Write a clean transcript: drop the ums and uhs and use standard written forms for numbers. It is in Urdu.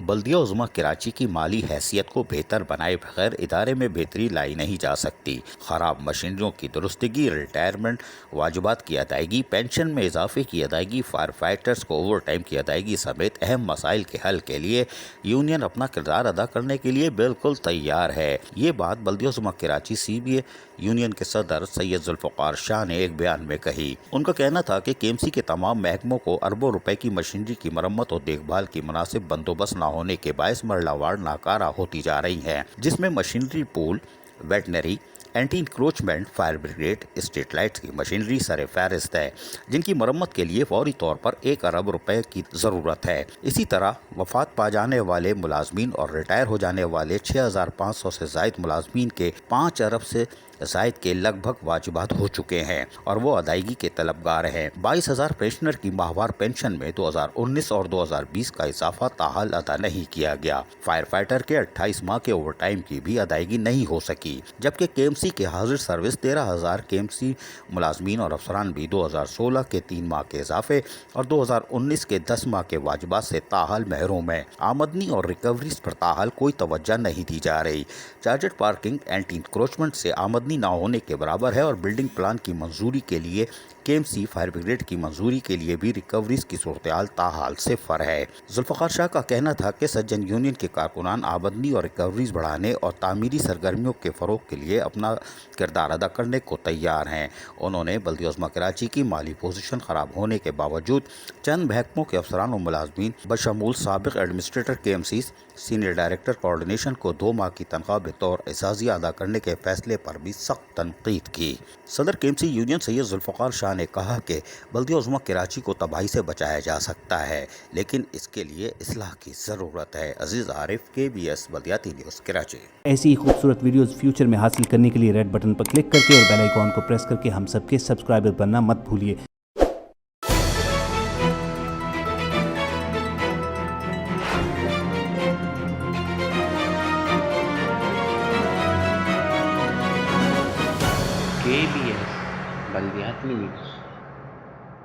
بلدیہ عظمیٰ کراچی کی مالی حیثیت کو بہتر بنائے بغیر ادارے میں بہتری لائی نہیں جا سکتی۔ خراب مشینریوں کی درستگی، ریٹائرمنٹ واجبات کی ادائیگی، پینشن میں اضافے کی ادائیگی، فائر فائٹرز کو اوور ٹائم کی ادائیگی سمیت اہم مسائل کے حل کے لیے یونین اپنا کردار ادا کرنے کے لیے بالکل تیار ہے۔ یہ بات بلدیہ عظمیٰ کراچی CBA یونین کے صدر سید ذوالفقار شاہ نے ایک بیان میں کہی۔ ان کا کہنا تھا کہ KMC کے تمام محکموں کو اربوں روپے کی مشینری کی مرمت اور دیکھ بھال کی مناسب بندوبست نہ ہونے کے باعث مرلہ وار ناکارہ ہوتی جا رہی ہیں، جس میں machinery pole, veterinary, anti encroachment, fire brigade, street lights کی مشینری سر فہرست ہے، جن کی مرمت کے لیے فوری طور پر 1 ارب روپے کی ضرورت ہے۔ اسی طرح وفات پا جانے والے ملازمین اور ریٹائر ہو جانے والے 6500 سے زائد ملازمین کے 5 ارب سے زائد کے لگ بھگ واجبات ہو چکے ہیں اور وہ ادائیگی کے طلبگار ہیں۔ 22,000 پینشنر کی ماہوار پینشن میں 2019 اور 2020 کا اضافہ تاحال ادا نہیں کیا گیا۔ فائر فائٹر کے 28 ماہ کے اوور ٹائم کی بھی ادائیگی نہیں ہو سکی، جبکہ KMC کے حاضر سروس 13,000 KMC ملازمین اور افسران بھی 2016 کے 3 ماہ کے اضافے اور 2019 کے 10 ماہ کے واجبات سے تاحال محروم ہیں۔ آمدنی اور ریکوریز پر تاحال کوئی توجہ نہیں دی جا رہی۔ چارجڈ پارکنگ اینٹی انکروچمنٹ سے آمدنی نہ ہونے کے برابر ہے اور بلڈنگ پلان کی منظوری کے لیے KMC فائر بریگیڈ کی منظوری کے لیے بھی ریکوریز کی صورتحال تاحال صفر ہے۔ ذوالفقار شاہ کا کہنا تھا کہ سجن یونین کے کارکنان آمدنی اور ریکوریز بڑھانے اور تعمیری سرگرمیوں کے فروغ کے لیے اپنا کردار ادا کرنے کو تیار ہیں۔ انہوں نے بلدیہ عظمیٰ کراچی کی مالی پوزیشن خراب ہونے کے باوجود چند محکموں کے افسران و ملازمین بشمول سابق administrator KMC، senior director coordination کو 2 ماہ کی تنخواہ بطور اعزازیہ ادا کرنے کے فیصلے پر بھی سخت تنقید کی۔ صدر KMC یونین سید ذوالفقار شاہ نے کہا کہ بلدیہ عظمیٰ کراچی کو تباہی سے بچایا جا سکتا ہے، لیکن اس کے لیے اصلاح کی ضرورت ہے۔ عزیز عارف، KBS بلدیاتی نیوز کراچی۔ ایسی ہی خوبصورت ویڈیوز فیوچر میں حاصل کرنے کے لیے ریڈ بٹن پر کلک کر کے اور بیل آئیکن کو پریس کر کے ہم سب کے سبسکرائبر بننا مت بھولیے۔ KBS بلدیاتی نیوز